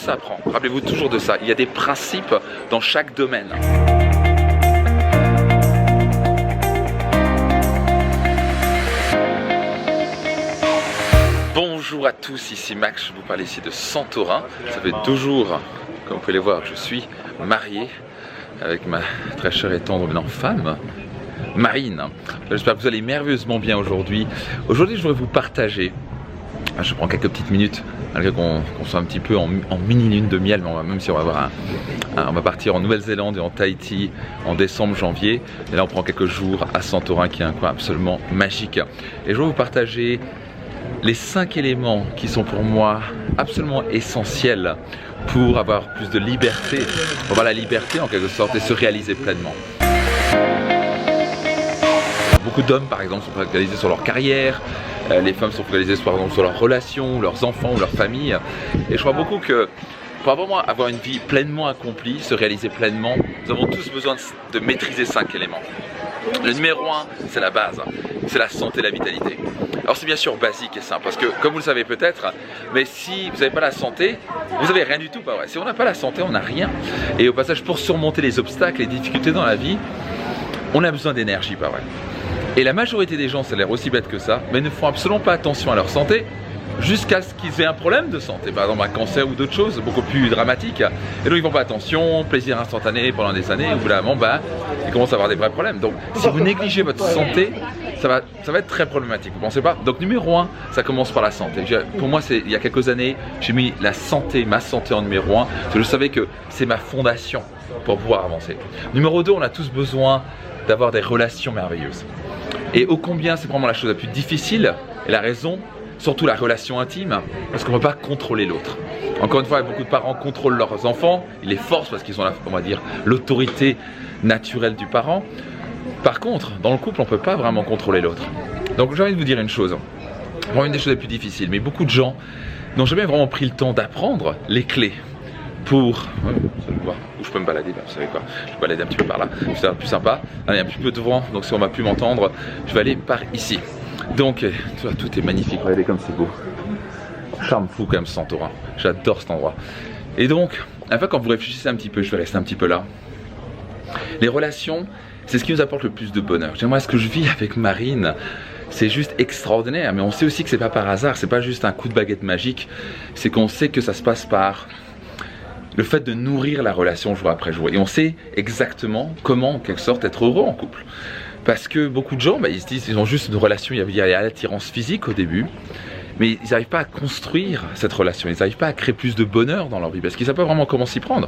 s'apprend. Rappelez-vous toujours de ça. Il y a des principes dans chaque domaine. Bonjour à tous, ici Max, je vous parle ici de Santorin. Ça fait 2 jours, comme vous pouvez le voir, je suis marié avec ma très chère et tendre maintenant femme, Marine. J'espère que vous allez merveilleusement bien aujourd'hui. Aujourd'hui, je voudrais vous partager, je prends quelques petites minutes, malgré qu'on soit un petit peu en mini lune de miel, mais même si on va avoir on va partir en Nouvelle-Zélande et en Tahiti en décembre, janvier. Et là, on prend quelques jours à Santorin, qui est un coin absolument magique. Et je vais vous partager les 5 éléments qui sont pour moi absolument essentiels pour avoir plus de liberté, pour avoir la liberté en quelque sorte et se réaliser pleinement. Beaucoup d'hommes par exemple sont focalisés sur leur carrière, les femmes sont focalisées par exemple sur leurs relations, leurs enfants ou leur famille. Et je crois beaucoup que pour vraiment avoir une vie pleinement accomplie, se réaliser pleinement, nous avons tous besoin de maîtriser 5 éléments. Le numéro 1, c'est la base, c'est la santé, la vitalité. Alors c'est bien sûr basique et simple, parce que comme vous le savez peut-être, mais si vous n'avez pas la santé, vous n'avez rien du tout, pas vrai. Si on n'a pas la santé, on n'a rien. Et au passage, pour surmonter les obstacles, les difficultés dans la vie, on a besoin d'énergie, pas vrai. Et la majorité des gens, ça a l'air aussi bête que ça, mais ne font absolument pas attention à leur santé, jusqu'à ce qu'ils aient un problème de santé, par exemple un cancer ou d'autres choses beaucoup plus dramatiques. Et donc ils font pas attention, plaisir instantané pendant des années, et au bout d'un moment, ils commencent à avoir des vrais problèmes. Donc si vous négligez votre santé, ça va être très problématique, vous pensez pas? Donc numéro 1, ça commence par la santé. Pour moi, il y a quelques années, j'ai mis la santé, ma santé en numéro 1, parce que je savais que c'est ma fondation pour pouvoir avancer. Numéro 2, on a tous besoin d'avoir des relations merveilleuses. Et ô combien c'est vraiment la chose la plus difficile, et la raison, surtout la relation intime, parce qu'on ne peut pas contrôler l'autre. Encore une fois, beaucoup de parents contrôlent leurs enfants, ils les forcent parce qu'ils ont, on va dire, l'autorité naturelle du parent. Par contre, dans le couple, on ne peut pas vraiment contrôler l'autre. Donc j'ai envie de vous dire une chose, vraiment une des choses les plus difficiles, mais beaucoup de gens n'ont jamais vraiment pris le temps d'apprendre les clés pour... où je peux me balader, vous savez quoi, je vais me balader un petit peu par là, c'est plus sympa. Allez, un petit peu devant, donc si on ne va plus m'entendre, je vais aller par ici. Donc, tout est magnifique, regardez comme c'est beau. Charme fou quand même Santorin, j'adore cet endroit. Et donc, à la fois quand vous réfléchissez un petit peu, je vais rester un petit peu là. Les relations, c'est ce qui nous apporte le plus de bonheur. J'aimerais ce que je vis avec Marine, c'est juste extraordinaire. Mais on sait aussi que c'est pas par hasard, c'est pas juste un coup de baguette magique. C'est qu'on sait que ça se passe par le fait de nourrir la relation jour après jour. Et on sait exactement comment, en quelque sorte, être heureux en couple. Parce que beaucoup de gens, ils se disent qu'ils ont juste une relation, il y a l'attirance physique au début, mais ils n'arrivent pas à construire cette relation, ils n'arrivent pas à créer plus de bonheur dans leur vie, parce qu'ils ne savent pas vraiment comment s'y prendre.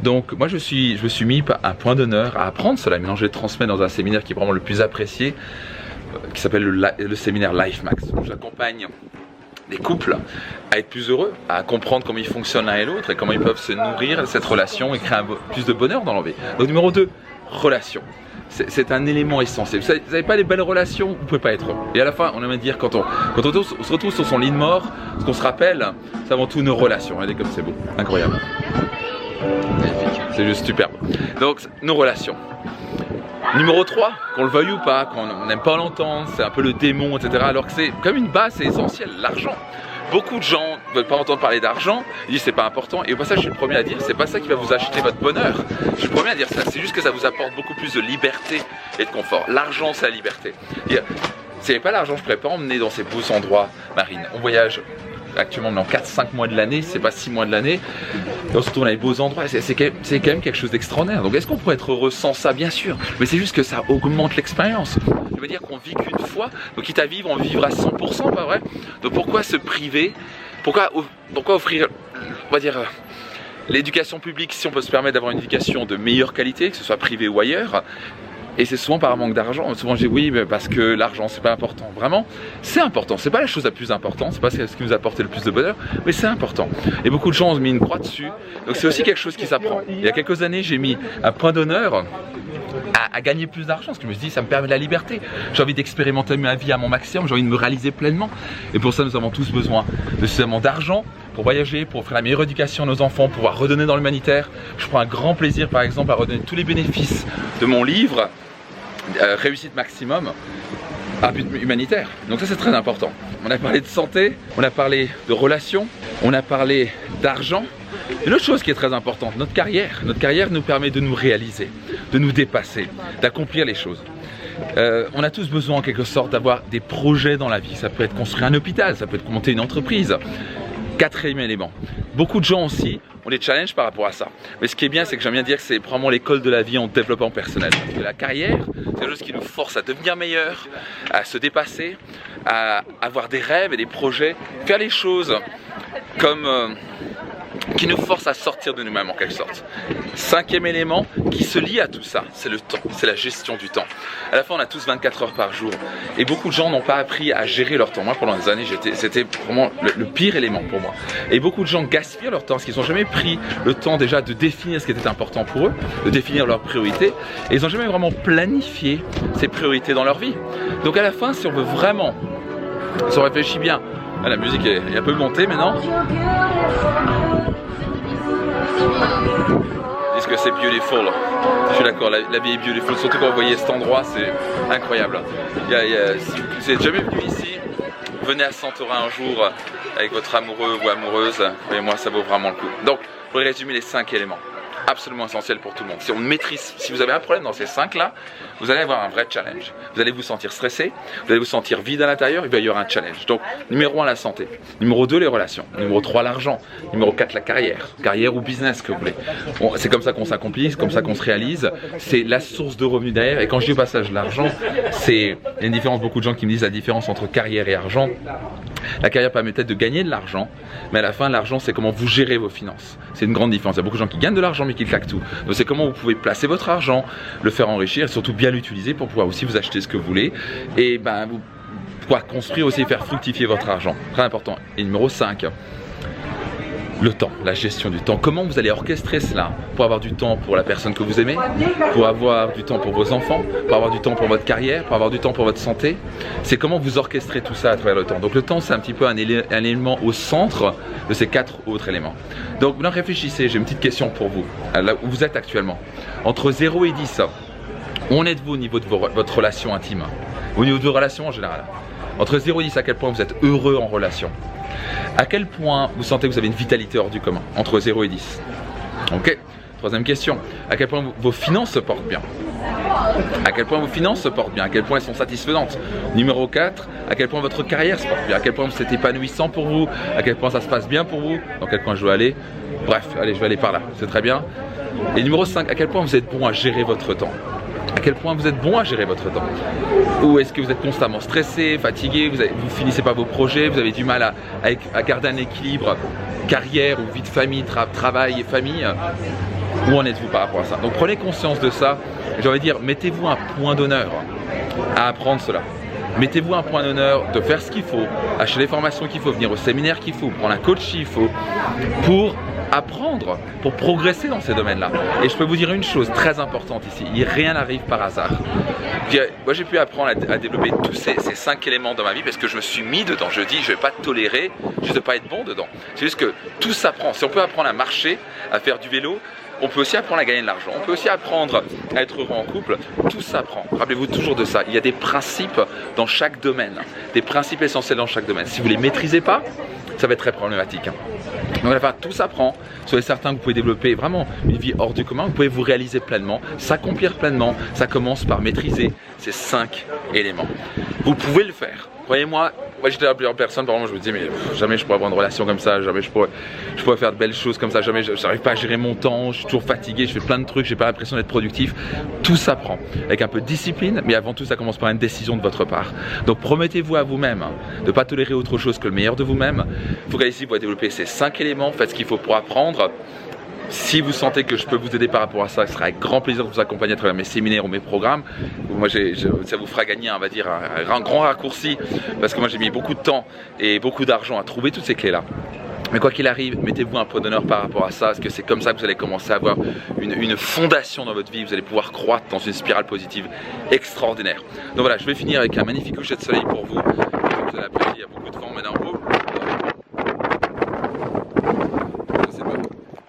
Donc moi je me suis mis un point d'honneur à apprendre cela, maintenant je le transmets dans un séminaire qui est vraiment le plus apprécié, qui s'appelle le séminaire Life Max. J'accompagne des couples à être plus heureux, à comprendre comment ils fonctionnent l'un et l'autre, et comment ils peuvent se nourrir de cette relation et créer plus de bonheur dans leur vie. Donc numéro 2, relation. C'est un élément essentiel. Vous n'avez pas les belles relations, vous ne pouvez pas être heureux. Et à la fin, on aime dire, quand on se retrouve sur son lit de mort, ce qu'on se rappelle, c'est avant tout nos relations. Regardez comme c'est beau, incroyable. Magnifique, c'est juste superbe. Donc, nos relations. Numéro 3, qu'on le veuille ou pas, qu'on n'aime pas l'entendre, c'est un peu le démon, etc. Alors que c'est comme une base, c'est essentiel, l'argent. Beaucoup de gens ne veulent pas entendre parler d'argent, ils disent c'est pas important, et au passage je suis le premier à dire c'est pas ça qui va vous acheter votre bonheur. Je suis le premier à dire ça, c'est juste que ça vous apporte beaucoup plus de liberté et de confort. L'argent c'est la liberté. S'il n'y avait pas l'argent, je ne pourrais pas emmener dans ces beaux endroits, Marine. On voyage actuellement dans 4-5 mois de l'année, c'est pas 6 mois de l'année, et on se retrouve dans les beaux endroits, c'est quand même quelque chose d'extraordinaire. Donc est-ce qu'on pourrait être heureux sans ça? Bien sûr, mais c'est juste que ça augmente l'expérience. Je veux dire qu'on vit qu'une fois, donc quitte à vivre, on vivra à 100%, pas vrai? Donc pourquoi se priver? Pourquoi offrir, on va dire, l'éducation publique, si on peut se permettre d'avoir une éducation de meilleure qualité, que ce soit privée ou ailleurs? Et c'est souvent par un manque d'argent. Souvent je dis oui, mais parce que l'argent c'est pas important. Vraiment, c'est important. C'est pas la chose la plus importante, c'est pas ce qui nous apporte le plus de bonheur, mais c'est important. Et beaucoup de gens ont mis une croix dessus. Donc c'est aussi quelque chose qui s'apprend. Il y a quelques années, j'ai mis un point d'honneur à gagner plus d'argent, parce que je me suis dit ça me permet de la liberté. J'ai envie d'expérimenter ma vie à mon maximum, j'ai envie de me réaliser pleinement. Et pour ça, nous avons tous besoin de suffisamment d'argent pour voyager, pour faire la meilleure éducation à nos enfants, pour pouvoir redonner dans l'humanitaire. Je prends un grand plaisir par exemple à redonner tous les bénéfices de mon livre Réussite Maximum à but humanitaire. Donc ça c'est très important. On a parlé de santé, on a parlé de relations, on a parlé d'argent. Une autre chose qui est très importante, notre carrière. Notre carrière nous permet de nous réaliser, de nous dépasser, d'accomplir les choses. On a tous besoin en quelque sorte d'avoir des projets dans la vie. Ça peut être construire un hôpital, ça peut être monter une entreprise. Quatrième élément, beaucoup de gens aussi ont des challenges par rapport à ça. Mais ce qui est bien, c'est que j'aime bien dire que c'est probablement l'école de la vie en développement personnel. Parce que la carrière, c'est quelque chose qui nous force à devenir meilleur, à se dépasser, à avoir des rêves et des projets, faire les choses comme qui nous force à sortir de nous-mêmes en quelque sorte. Cinquième élément qui se lie à tout ça, c'est le temps, c'est la gestion du temps. À la fin, on a tous 24 heures par jour et beaucoup de gens n'ont pas appris à gérer leur temps. Moi, pendant des années, c'était vraiment le pire élément pour moi. Et beaucoup de gens gaspillent leur temps parce qu'ils n'ont jamais pris le temps déjà de définir ce qui était important pour eux, de définir leurs priorités et ils n'ont jamais vraiment planifié ces priorités dans leur vie. Donc à la fin, si on veut vraiment, si on réfléchit bien, la musique est un peu montée maintenant. Ils disent que c'est beautiful. Je suis d'accord, la vie est beautiful. Surtout quand vous voyez cet endroit, c'est incroyable. Si vous n'êtes jamais venu ici, venez à Santorin un jour avec votre amoureux ou amoureuse. Croyez-moi, ça vaut vraiment le coup. Donc, pour résumer les 5 éléments, absolument essentiel pour tout le monde. Si on maîtrise, si vous avez un problème dans ces 5 là, vous allez avoir un vrai challenge. Vous allez vous sentir stressé, vous allez vous sentir vide à l'intérieur, il va y avoir un challenge. Donc, numéro 1, la santé. Numéro 2, les relations. Numéro 3, l'argent. Numéro 4, la carrière. Carrière ou business que vous voulez. C'est comme ça qu'on s'accomplit, c'est comme ça qu'on se réalise. C'est la source de revenus derrière. Et quand je dis au passage l'argent, il y a une différence, beaucoup de gens qui me disent la différence entre carrière et argent. La carrière permet peut-être de gagner de l'argent, mais à la fin, l'argent, c'est comment vous gérez vos finances. C'est une grande différence. Il y a beaucoup de gens qui gagnent de l'argent, mais qui claquent tout. Donc, c'est comment vous pouvez placer votre argent, le faire enrichir, et surtout bien l'utiliser pour pouvoir aussi vous acheter ce que vous voulez. Et vous pouvoir construire aussi et faire fructifier votre argent. Très important. Et numéro 5. Le temps, la gestion du temps. Comment vous allez orchestrer cela pour avoir du temps pour la personne que vous aimez, pour avoir du temps pour vos enfants, pour avoir du temps pour votre carrière, pour avoir du temps pour votre santé. C'est comment vous orchestrez tout ça à travers le temps. Donc le temps, c'est un petit peu un élément au centre de ces 4 autres éléments. Donc maintenant réfléchissez, j'ai une petite question pour vous, là où vous êtes actuellement. Entre 0 et 10, où en êtes-vous au niveau de votre relation intime, au niveau de vos relations en général? Entre 0 et 10, à quel point vous êtes heureux en relation? À quel point vous sentez que vous avez une vitalité hors du commun, entre 0 et 10? Ok. Troisième question, à quel point vos finances se portent bien? À quel point vos finances se portent bien? À quel point elles sont satisfaisantes? Numéro 4, à quel point votre carrière se porte bien? À quel point c'est épanouissant pour vous? À quel point ça se passe bien pour vous? Dans quel point je dois aller? Bref, allez, je vais aller par là, c'est très bien. Et numéro 5, à quel point vous êtes bon à gérer votre temps? À quel point vous êtes bon à gérer votre temps? Ou est-ce que vous êtes constamment stressé, fatigué, vous finissez pas vos projets, vous avez du mal à garder un équilibre carrière ou vie de famille, travail et famille? Où en êtes-vous par rapport à ça? Donc prenez conscience de ça. J'ai envie de dire, mettez-vous un point d'honneur à apprendre cela. Mettez-vous un point d'honneur de faire ce qu'il faut, acheter les formations qu'il faut, venir au séminaire qu'il faut, prendre un coach s'il faut, pour apprendre, pour progresser dans ces domaines-là. Et je peux vous dire une chose très importante ici, rien n'arrive par hasard. Moi j'ai pu apprendre à développer tous ces 5 éléments dans ma vie parce que je me suis mis dedans. Je dis, je ne vais pas tolérer juste de ne pas être bon dedans. C'est juste que tout s'apprend. Si on peut apprendre à marcher, à faire du vélo, on peut aussi apprendre à gagner de l'argent, on peut aussi apprendre à être heureux en couple, tout s'apprend. Rappelez-vous toujours de ça, il y a des principes dans chaque domaine, des principes essentiels dans chaque domaine. Si vous ne les maîtrisez pas, ça va être très problématique. Donc à la fin, tout s'apprend. Soyez certain que vous pouvez développer vraiment une vie hors du commun, vous pouvez vous réaliser pleinement, s'accomplir pleinement. Ça commence par maîtriser ces 5 éléments. Vous pouvez le faire. Croyez-moi, moi j'étais à plusieurs personnes, par exemple je me dis mais jamais je pourrais avoir une relation comme ça, jamais je pourrais faire de belles choses comme ça, jamais j'arrive pas à gérer mon temps, je suis toujours fatigué, je fais plein de trucs, j'ai pas l'impression d'être productif. Tout s'apprend avec un peu de discipline, mais avant tout ça commence par une décision de votre part. Donc promettez-vous à vous-même de ne pas tolérer autre chose que le meilleur de vous-même. Focalisez-vous pour développer ces 5 éléments, faites ce qu'il faut pour apprendre. Si vous sentez que je peux vous aider par rapport à ça, ce sera avec grand plaisir de vous accompagner à travers mes séminaires ou mes programmes. Moi, ça vous fera gagner, on va dire, un grand raccourci parce que moi j'ai mis beaucoup de temps et beaucoup d'argent à trouver toutes ces clés-là. Mais quoi qu'il arrive, mettez-vous un point d'honneur par rapport à ça, parce que c'est comme ça que vous allez commencer à avoir une fondation dans votre vie, vous allez pouvoir croître dans une spirale positive extraordinaire. Donc voilà, je vais finir avec un magnifique coucher de soleil pour vous. Comme vous avez apprécié, il y a beaucoup de vent maintenant.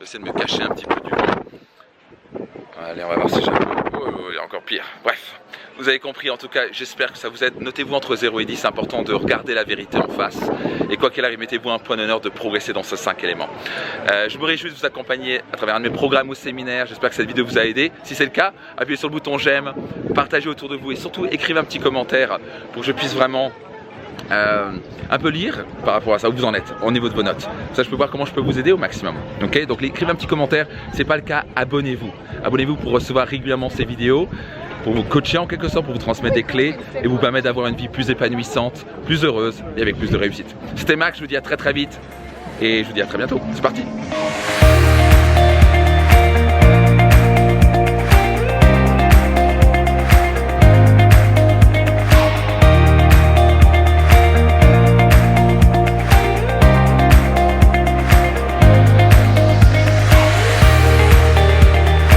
J'essaie de me cacher un petit peu du vent. Allez, on va voir si j'ai... Oh, il y a encore pire. Bref, Vous avez compris, en tout cas, j'espère que ça vous aide. Notez-vous entre 0 et 10, c'est important de regarder la vérité en face. Et quoi qu'il arrive, mettez-vous un point d'honneur de progresser dans ces 5 éléments. Je me réjouis de vous accompagner à travers un de mes programmes ou séminaires. J'espère que cette vidéo vous a aidé. Si c'est le cas, appuyez sur le bouton j'aime, partagez autour de vous et surtout écrivez un petit commentaire pour que je puisse vraiment un peu lire par rapport à ça où vous en êtes au niveau de vos notes. Ça, je peux voir comment je peux vous aider au maximum. Ok, donc écrivez un petit commentaire. Si c'est pas le cas, abonnez-vous. Abonnez-vous pour recevoir régulièrement ces vidéos, pour vous coacher en quelque sorte, pour vous transmettre des clés et vous permettre d'avoir une vie plus épanouissante, plus heureuse et avec plus de réussite. C'était Max, je vous dis à très vite et je vous dis à très bientôt. C'est parti.